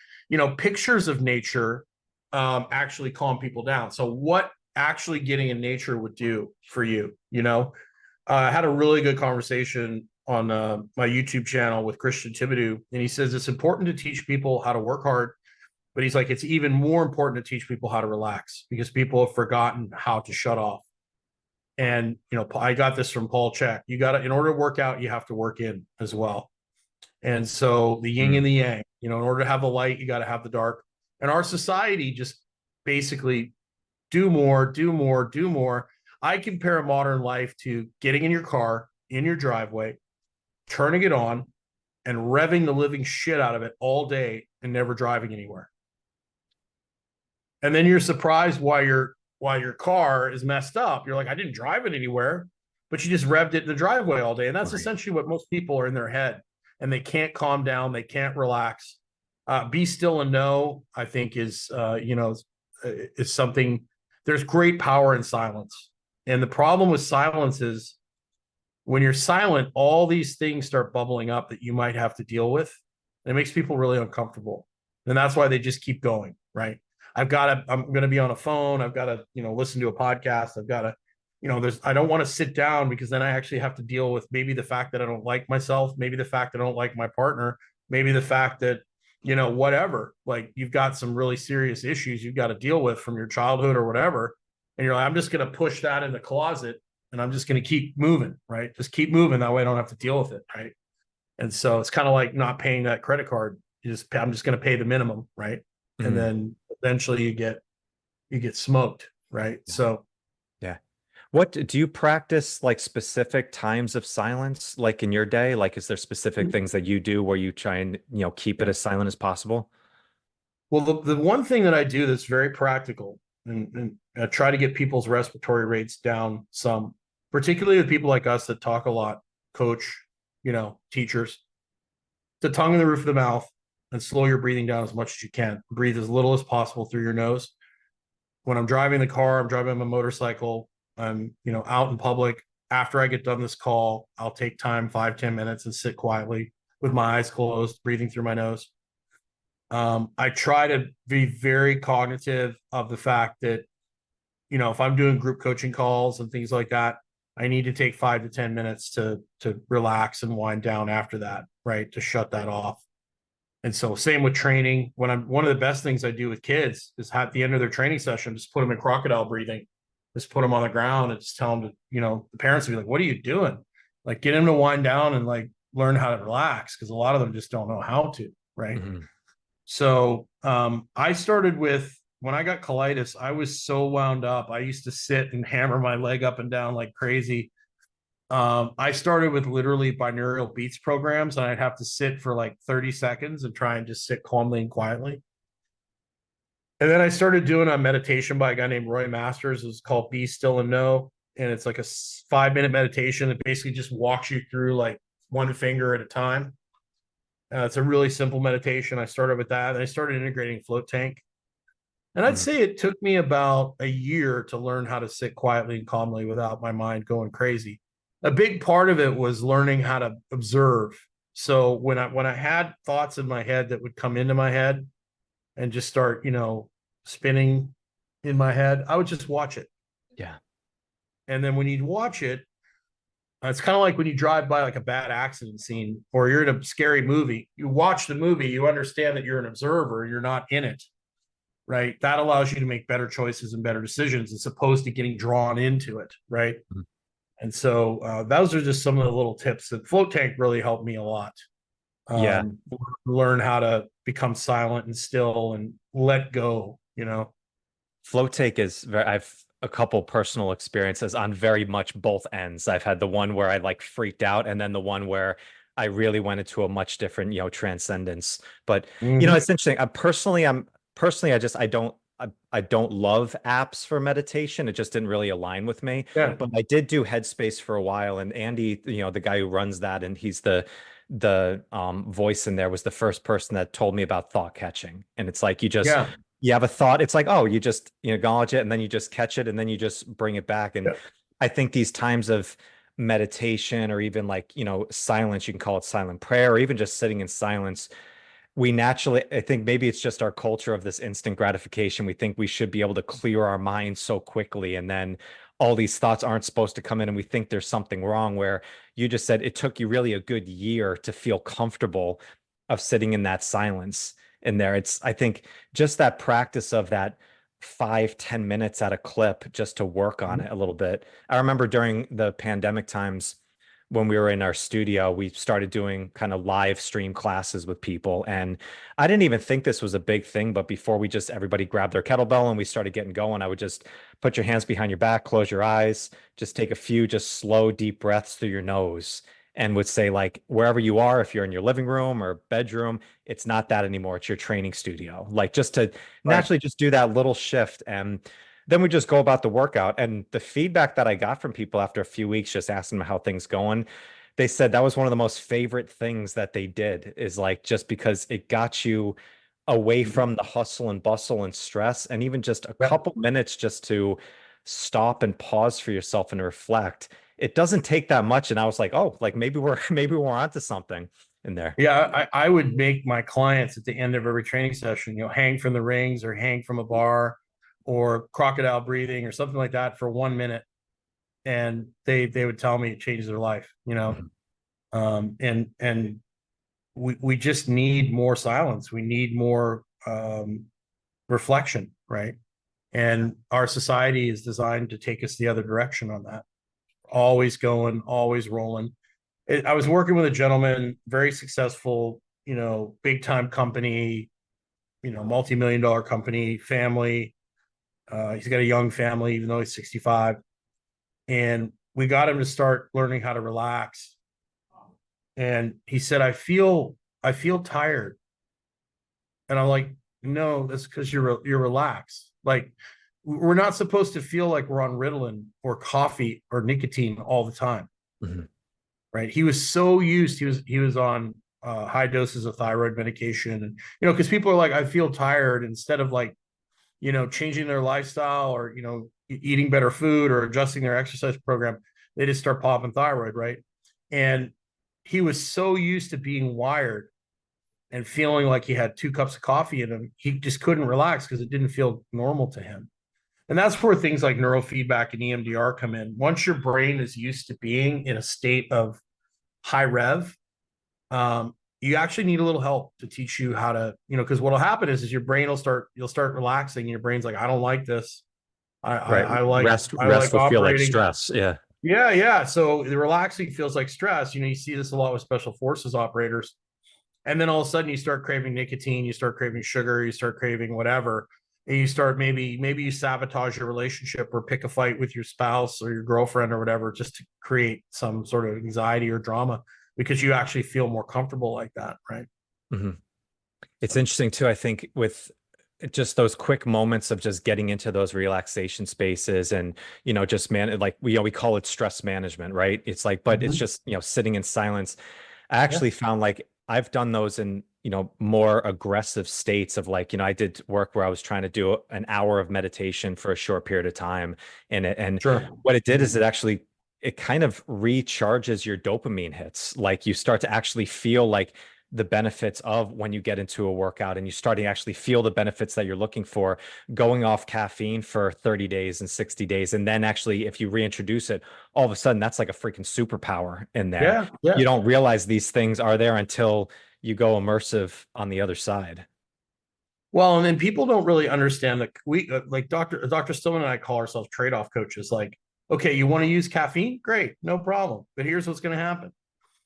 S2: Pictures of nature actually calm people down. So what actually getting in nature would do for you, I had a really good conversation on my YouTube channel with Christian Thibodeau, and he says it's important to teach people how to work hard, but he's like, it's even more important to teach people how to relax because people have forgotten how to shut off. And, I got this from Paul Chek. In order to work out, you have to work in as well. And so the yin and the yang, in order to have the light, you got to have the dark. And our society just basically do more, do more, do more. I compare a modern life to getting in your car, in your driveway, turning it on, and revving the living shit out of it all day and never driving anywhere. And then you're surprised why your car is messed up. You're like, I didn't drive it anywhere, but you just revved it in the driveway all day. And that's essentially what most people are in their head, and they can't calm down. They can't relax. Be still and know, I think is something. There's great power in silence. And the problem with silence is when you're silent, all these things start bubbling up that you might have to deal with. And it makes people really uncomfortable. And that's why they just keep going, right? I'm going to be on a phone. I've got to, listen to a podcast. I've got to, I don't want to sit down because then I actually have to deal with maybe the fact that I don't like myself, maybe the fact that I don't like my partner, maybe the fact that, whatever, like you've got some really serious issues you've got to deal with from your childhood or whatever. And you're like, I'm just going to push that in the closet and I'm just going to keep moving, right? Just keep moving. That way I don't have to deal with it, right? And so it's kind of like not paying that credit card. I'm just going to pay the minimum, right? Mm-hmm. And then eventually you get smoked, right?
S3: Yeah.
S2: So
S3: what do you practice, like specific times of silence, like in your day? Like, is there specific things that you do where you try and, keep it as silent as possible?
S2: Well, the one thing that I do that's very practical and I try to get people's respiratory rates down some, particularly with people like us that talk a lot, coach, teachers, the tongue in the roof of the mouth and slow your breathing down as much as you can. Breathe as little as possible through your nose. When I'm driving the car, I'm driving my motorcycle, I'm, out in public. After I get done this call, I'll take time, 5-10 minutes and sit quietly with my eyes closed, breathing through my nose. I try to be very cognitive of the fact that, if I'm doing group coaching calls and things like that, I need to take 5 to 10 minutes to relax and wind down after that, right? To shut that off. And so same with training. One of the best things I do with kids is at the end of their training session, just put them in crocodile breathing, just put them on the ground and just tell them to, the parents will be like, what are you doing? Like get them to wind down and like learn how to relax. Cause a lot of them just don't know how to, right? Mm-hmm. So I started with, when I got colitis, I was so wound up. I used to sit and hammer my leg up and down like crazy. I started with literally binaural beats programs, and I'd have to sit for like 30 seconds and try and just sit calmly and quietly. And then I started doing a meditation by a guy named Roy Masters. It's called Be Still and Know. And it's like a 5-minute meditation that basically just walks you through like one finger at a time. It's a really simple meditation. I started with that. And I started integrating float tank. And I'd say it took me about a year to learn how to sit quietly and calmly without my mind going crazy. A big part of it was learning how to observe. So when I had thoughts in my head that would come into my head and just start, spinning in my head, I would just watch it.
S3: Yeah.
S2: And then when you'd watch it, it's kind of like when you drive by like a bad accident scene or you're in a scary movie, you watch the movie, you understand that you're an observer, you're not in it, right? That allows you to make better choices and better decisions as opposed to getting drawn into it, right? Mm-hmm. And so those are just some of the little tips that float tank really helped me a lot. Learn how to become silent and still and let go,
S3: Float tank is I've a couple personal experiences on very much both ends. I've had the one where I like freaked out and then the one where I really went into a much different, transcendence. But, it's interesting. I don't love apps for meditation. It just didn't really align with me.
S2: Yeah.
S3: But I did do Headspace for a while, and Andy, the guy who runs that, and he's the voice in there, was the first person that told me about thought catching. And it's like you you have a thought. It's like, oh, you just acknowledge it and then you just catch it and then you just bring it back. And
S2: Yeah.
S3: I think these times of meditation or even like, silence, you can call it silent prayer or even just sitting in silence, we naturally, I think maybe it's just our culture of this instant gratification. We think we should be able to clear our minds so quickly. And then all these thoughts aren't supposed to come in and we think there's something wrong, where you just said it took you really a good year to feel comfortable of sitting in that silence in there. I think just that practice of that 5-10 minutes at a clip just to work on
S2: Mhm.
S3: it a little bit. I remember during the pandemic times, when we were in our studio, we started doing kind of live stream classes with people. And I didn't even think this was a big thing, but before everybody grabbed their kettlebell and we started getting going, I would just put your hands behind your back, close your eyes, just take a few just slow, deep breaths through your nose, and would say, like, wherever you are, if you're in your living room or bedroom, it's not that anymore. It's your training studio. Like, just to
S2: Right.
S3: naturally just do that little shift. And then we just go about the workout. And the feedback that I got from people after a few weeks, just asking them how things going, they said that was one of the most favorite things that they did, is like, just because it got you away
S2: Mhm.
S3: from the hustle and bustle and stress, and even just a
S2: Yep.
S3: couple minutes just to stop and pause for yourself and reflect. It doesn't take that much. And I was like, oh, like maybe we're maybe we're onto something in there.
S2: Yeah, I would make my clients at the end of every training session, hang from the rings or hang from a bar or crocodile breathing or something like that for 1 minute. And they would tell me it changes their life.
S3: Mhm.
S2: And we just need more silence. We need more reflection, right? And our society is designed to take us the other direction on that. Always going, always rolling. I was working with a gentleman, very successful, big time company, multi-million dollar company, family. He's got a young family, even though he's 65. And we got him to start learning how to relax. And he said, I feel tired. And I'm like, no, that's because you're relaxed. Like, we're not supposed to feel like we're on Ritalin or coffee or nicotine all the time,
S3: Mhm.
S2: right? He was so used. He was on high doses of thyroid medication, and because people are like, I feel tired, instead of like changing their lifestyle or eating better food or adjusting their exercise program, they just start popping thyroid, right? And he was so used to being wired and feeling like he had 2 cups of coffee in him, he just couldn't relax because it didn't feel normal to him. And that's where things like neurofeedback and EMDR come in. Once your brain is used to being in a state of high rev, you actually need a little help to teach you how to, because what'll happen is your brain you'll start relaxing, and your brain's like, I don't like this. I, I,
S3: Right.
S2: I like, I
S3: Rest
S2: like
S3: will feel like
S2: operating.
S3: stress. Yeah.
S2: Yeah, yeah. So the relaxing feels like stress. You see this a lot with special forces operators. And then all of a sudden you start craving nicotine, you start craving sugar, you start craving whatever. And you start, maybe you sabotage your relationship or pick a fight with your spouse or your girlfriend or whatever, just to create some sort of anxiety or drama because you actually feel more comfortable like that, right?
S3: Mhm. It's
S2: So
S3: interesting too, I think, with just those quick moments of just getting into those relaxation spaces and, just like we call it stress management, right? It's like, but it's
S2: mhm.
S3: just, sitting in silence. I
S2: Yeah.
S3: actually found, like, I've done those in, more aggressive states of, like, I did work where I was trying to do an hour of meditation for a short period of time. And
S2: Sure.
S3: what it did is
S2: Mhm.
S3: it kind of recharges your dopamine hits. Like, you start to actually feel like the benefits of when you get into a workout, and you start to actually feel the benefits that you're looking for, going off caffeine for 30 days and 60 days. And then actually, if you reintroduce it, all of a sudden that's like a freaking superpower in there.
S2: Yeah.
S3: You
S2: Yeah.
S3: don't realize these things are there until you go immersive on the other side.
S2: Well, and then people don't really understand that we, like Dr. Stillman and I call ourselves trade-off coaches. Like, okay, you want to use caffeine? Great, no problem. But here's what's going to happen.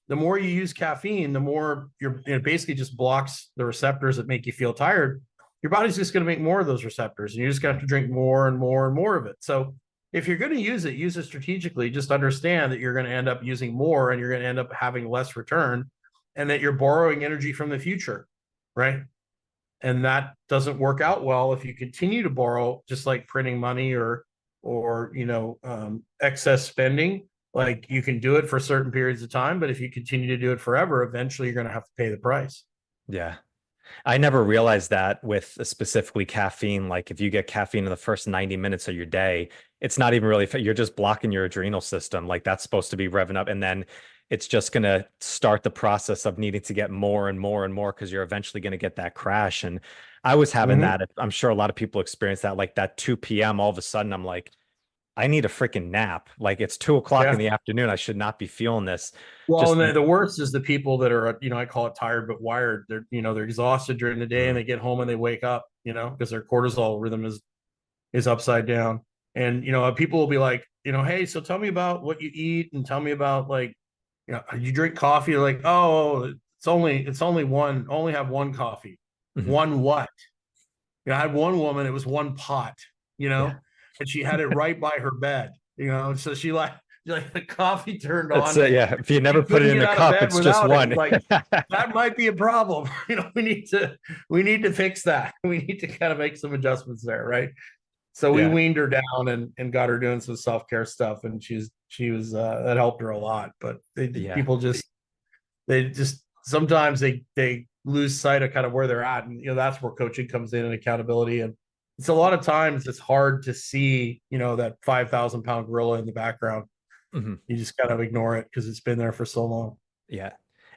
S2: The more you use caffeine, the more it basically just blocks the receptors that make you feel tired. Your body's just going to make more of those receptors, and you're just going to have to drink more and more and more of it. So if you're going to use it strategically. Just understand that you're going to end up using more, and you're going to end up having less return, and that you're borrowing energy from the future, right? And that doesn't work out well if you continue to borrow, just like printing money or excess spending. Like, you can do it for certain periods of time, but if you continue to do it forever, eventually you're going to have to pay the price.
S3: Yeah. I never realized that with specifically caffeine. Like if you get caffeine in the first 90 minutes of your day, it's not even really, you're just blocking your adrenal system. Like that's supposed to be revving up. And then it's just going to start the process of needing to get more and more and more because you're eventually going to get that crash. And I was having
S2: Mhm.
S3: that. I'm sure a lot of people experience that, like that 2 p.m. All of a sudden, I'm like, I need a freaking nap. Like it's 2 o'clock in
S2: Yeah.
S3: the afternoon. I should not be feeling this.
S2: Well,
S3: Just,
S2: and the worst is the people that are, I call it tired but wired. They're, they're exhausted during the day and
S3: mm,
S2: they get home and they wake up, because their cortisol rhythm is upside down. And people will be like, hey, so tell me about what you eat and tell me about like, you drink coffee. Like, oh, it's only one. Only have one coffee.
S3: mhm.
S2: One what? I had one woman. It was one pot. You
S3: Yeah.
S2: know, and she had it right by her bed. So she like the coffee turned
S3: It's
S2: on.
S3: yeah. If you
S2: She
S3: never put it
S2: couldn't
S3: in
S2: get
S3: the
S2: out of
S3: cup,
S2: bed
S3: it's just
S2: without it.
S3: one.
S2: It's like that might be a problem. We need to fix that. We need to kind of make some adjustments there, right? So we
S3: Yeah.
S2: weaned her down and got her doing some self-care stuff, and she was that helped her a lot. But
S3: Yeah.
S2: people they just sometimes they lose sight of kind of where they're at, and that's where coaching comes in and accountability. And it's a lot of times it's hard to see that 5,000 pound gorilla in the background.
S3: Mhm.
S2: You just kind of ignore it because it's been there for so long.
S3: Yeah.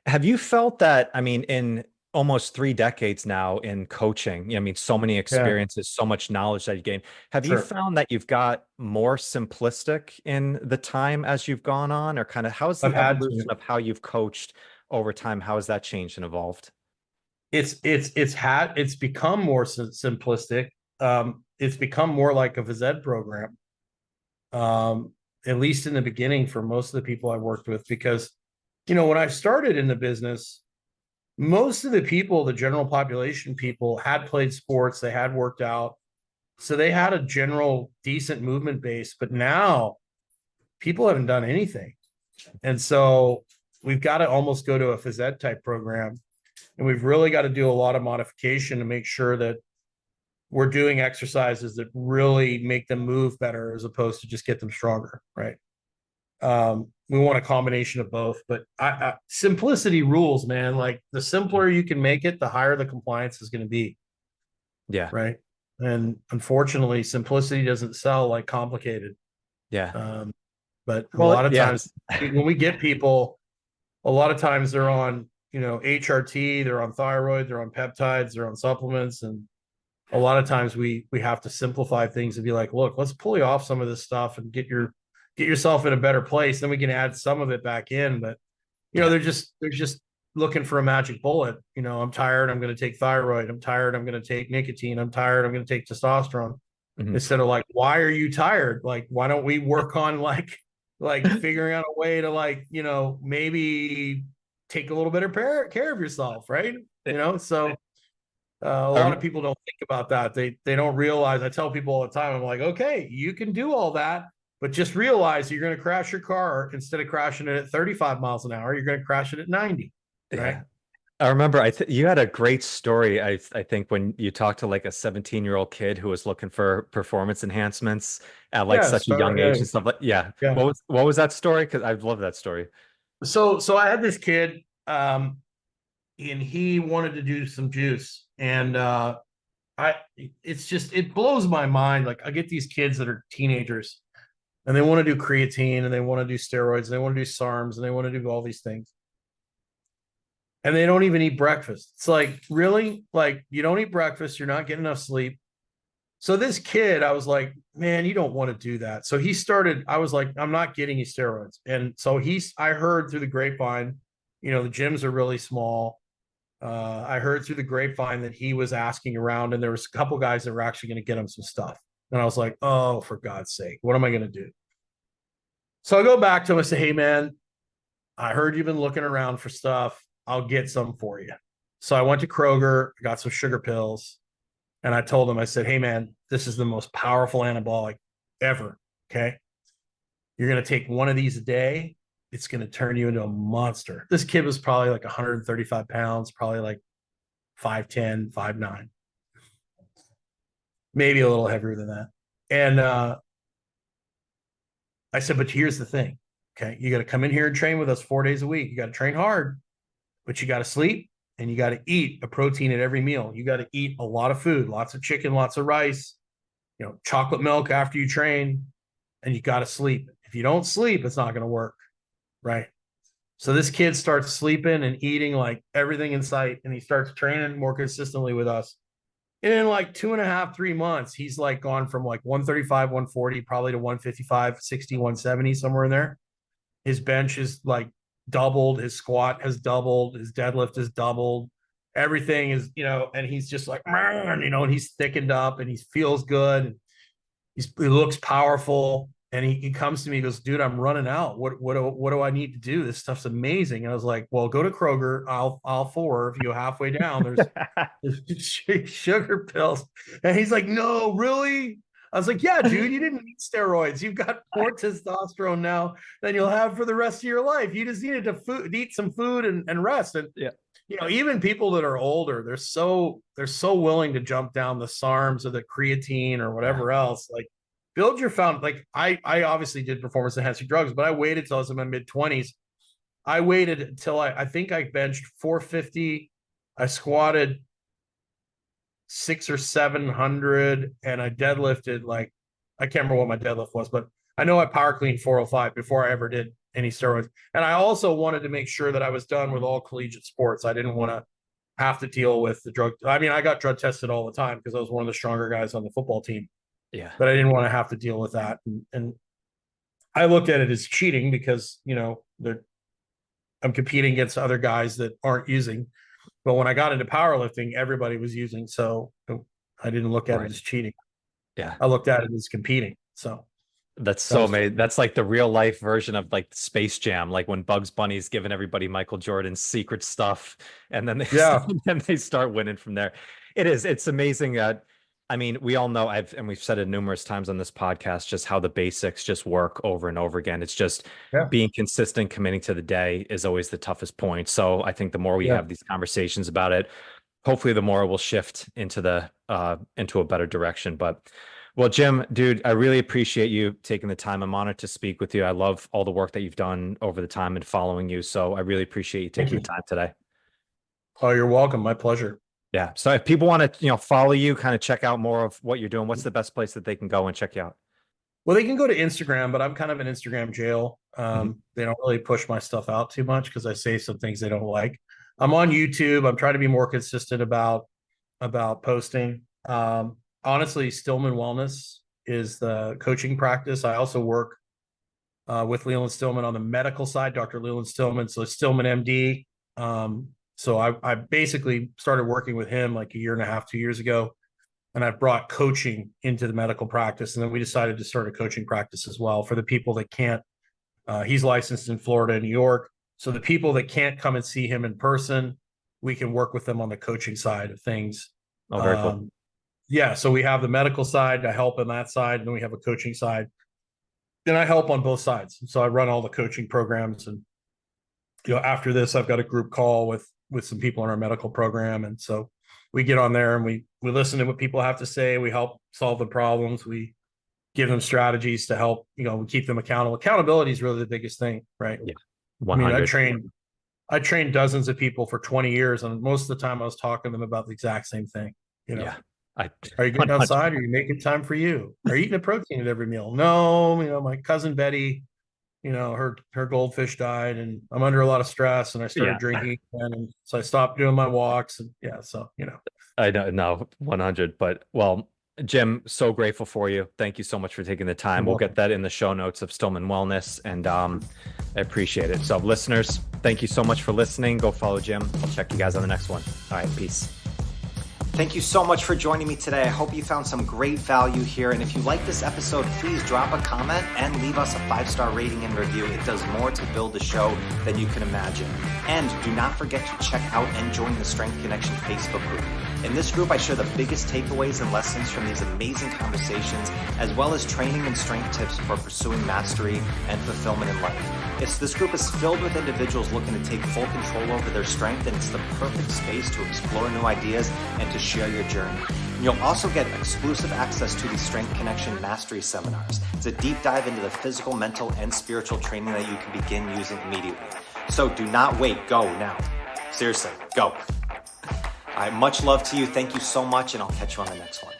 S3: Have you felt that, I mean, in almost 3 decades now in coaching, I mean, so many
S2: Yeah,
S3: experiences, so much knowledge that you gain. Have you
S2: sure.
S3: found that you've got more simplistic in the time as you've gone on, or kind of how's
S2: I've
S3: the
S2: had
S3: evolution
S2: to.
S3: of how you've coached over time? How has that changed and evolved?
S2: It's become more simplistic. It's become more like a phys ed program. Um, at least in the beginning for most of the people I worked with, because when I started in the business, most of the people, the general population people, had played sports, they had worked out, so they had a general decent movement base. But now people haven't done anything, and so we've got to almost go to a phys ed type program, and we've really got to do a lot of modification to make sure that we're doing exercises that really make them move better as opposed to just get them stronger, right? We want a combination of both, but simplicity rules, man. Like the simpler you can make it, the higher the compliance is going to be,
S3: Yeah.
S2: right? And unfortunately, simplicity doesn't sell like complicated.
S3: Yeah.
S2: Um, but a
S3: Well,
S2: lot of
S3: yeah.
S2: times when we get people, a lot of times they're on, HRT, they're on thyroid, they're on peptides, they're on supplements, and a lot of times we have to simplify things and be like, look, let's pull you off some of this stuff and get yourself in a better place. Then we can add some of it back in. But
S3: Yeah.
S2: they're just looking for a magic bullet. I'm tired, I'm going to take thyroid. I'm tired, I'm going to take nicotine. I'm tired, I'm going to take testosterone.
S3: Mhm.
S2: Instead of like, why are you tired? Like, why don't we work on like figuring out a way to like, maybe take a little bit of care of yourself, right? So a lot of
S3: Um,
S2: people don't think about that. They don't realize. I tell people all the time. I'm like, okay, you can do all that, but just realize you're going to crash your car instead of crashing it at 35 miles an hour. You're going to crash it at 90, right?
S3: yeah. I remember you had a great story, I think, when you talked to like a 17-year-old kid who was looking for performance enhancements at like
S2: Yeah,
S3: such a young
S2: yeah,
S3: age and stuff like yeah.
S2: yeah.
S3: What was that story? Because I love that story.
S2: So I had this kid, and he wanted to do some juice, and I it blows my mind. Like I get these kids that are teenagers, and they want to do creatine, and they want to do steroids, and they want to do SARMs, and they want to do all these things. And they don't even eat breakfast. It's like, really? Like, you don't eat breakfast, you're not getting enough sleep. So this kid, I was like, man, you don't want to do that. So he started, I was like, I'm not getting you steroids. And so I heard through the grapevine, the gyms are really small. I heard through the grapevine that he was asking around, and there was a couple guys that were actually going to get him some stuff. And I was like, oh, for God's sake, what am I going to do? So I go back to him and say, hey, man, I heard you've been looking around for stuff. I'll get some for you. So I went to Kroger, got some sugar pills, and I told him, I said, hey, man, this is the most powerful anabolic ever. Okay. You're going to take one of these a day. It's going to turn you into a monster. This kid was probably like 135 pounds, probably like 5'10, 5'9, maybe a little heavier than that. And I said, but here's the thing. Okay. You got to come in here and train with us 4 days a week. You got to train hard, but you got to sleep and you got to eat a protein at every meal. You got to eat a lot of food, lots of chicken, lots of rice, chocolate milk after you train, and you got to sleep. If you don't sleep, it's not going to work. Right. So this kid starts sleeping and eating like everything in sight, and he starts training more consistently with us. And in like 2.5, 3 months, he's like gone from like 135, 140, probably to 155, 60, 170, somewhere in there. His bench is like doubled. His squat has doubled. His deadlift has doubled. Everything is, and he's just like, and he's thickened up and he feels good. He looks powerful. And he comes to me, he goes, dude, I'm running out. What do I need to do? This stuff's amazing. And I was like, well, go to Kroger. I'll forward you halfway down. There's sugar pills. And he's like, no, really? I was like, yeah, dude, you didn't need steroids. You've got more testosterone now than you'll have for the rest of your life. You just needed to eat some food and rest. And even people that are older, they're so willing to jump down the SARMs or the creatine or whatever else. Like, build your found. Like I obviously did performance enhancing drugs, but I waited till I was in my mid-20s. I waited until I think I benched 450. I squatted 600 or 700, and I deadlifted like, I can't remember what my deadlift was, but I know I power cleaned 405 before I ever did any steroids. And I also wanted to make sure that I was done with all collegiate sports. I didn't want to have to deal with the drug. I mean, I got drug tested all the time because I was one of the stronger guys on the football team.
S3: Yeah.
S2: But I didn't want to have to deal with that. And I looked at it as cheating because, I'm competing against other guys that aren't using. But when I got into powerlifting, everybody was using. So I didn't look at it as cheating.
S3: Yeah.
S2: I looked at it as competing. So
S3: that's so amazing. That's like the real life version of like Space Jam, like when Bugs Bunny's giving everybody Michael Jordan's secret stuff, and then they start winning from there. It's amazing. I mean, we all know and we've said it numerous times on this podcast, just how the basics just work over and over again. It's just being consistent, committing to the day is always the toughest point. So I think the more we have these conversations about it, hopefully the more we'll shift into into a better direction. But well, Jim, dude, I really appreciate you taking the time. I'm honored to speak with you. I love all the work that you've done over the time and following you. So I really appreciate you taking the time today.
S2: Oh, you're welcome. My pleasure.
S3: Yeah. So if people want to, follow you, kind of check out more of what you're doing, what's the best place that they can go and check you out?
S2: Well, they can go to Instagram, but I'm kind of in Instagram jail. They don't really push my stuff out too much because I say some things they don't like. I'm on YouTube. I'm trying to be more consistent about posting. Honestly, Stillman Wellness is the coaching practice. I also work with Leland Stillman on the medical side, Dr. Leland Stillman. So Stillman MD. So I basically started working with him like 1.5 years, 2 years ago, and I've brought coaching into the medical practice. And then we decided to start a coaching practice as well for the people that can't. He's licensed in Florida and New York. So the people that can't come and see him in person, we can work with them on the coaching side of things.
S3: Oh, very cool.
S2: Yeah. So we have the medical side, I help on that side, and then we have a coaching side. Then I help on both sides. So I run all the coaching programs, and after this, I've got a group call with some people in our medical program. And so we get on there and we listen to what people have to say. We help solve the problems. We give them strategies to help, we keep them accountable. Accountability is really the biggest thing, right?
S3: Yeah. 100.
S2: I mean, I trained dozens of people for 20 years. And most of the time I was talking to them about the exact same thing.
S3: Yeah.
S2: Are you getting outside? Are you making time for you? Are you eating a protein at every meal? No, my cousin Betty, her goldfish died, and I'm under a lot of stress, and I started drinking again, and so I stopped doing my walks, and I
S3: don't know 100, but well, Jim, so grateful for you. Thank you so much for taking the time. We'll get that in the show notes of Stillman Wellness, and I appreciate it. So listeners, thank you so much for listening. Go follow Jim. I'll check you guys on the next one. All right, peace.
S1: Thank you so much for joining me today. I hope you found some great value here. And if you like this episode, please drop a comment and leave us a 5-star rating and review. It does more to build the show than you can imagine. And do not forget to check out and join the Strength Connection Facebook group. In this group, I share the biggest takeaways and lessons from these amazing conversations, as well as training and strength tips for pursuing mastery and fulfillment in life. This group is filled with individuals looking to take full control over their strength, and it's the perfect space to explore new ideas and to share your journey. And you'll also get exclusive access to the Strength Connection Mastery Seminars. It's a deep dive into the physical, mental, and spiritual training that you can begin using immediately. So do not wait. Go now. Seriously, go. All right, much love to you. Thank you so much, and I'll catch you on the next one.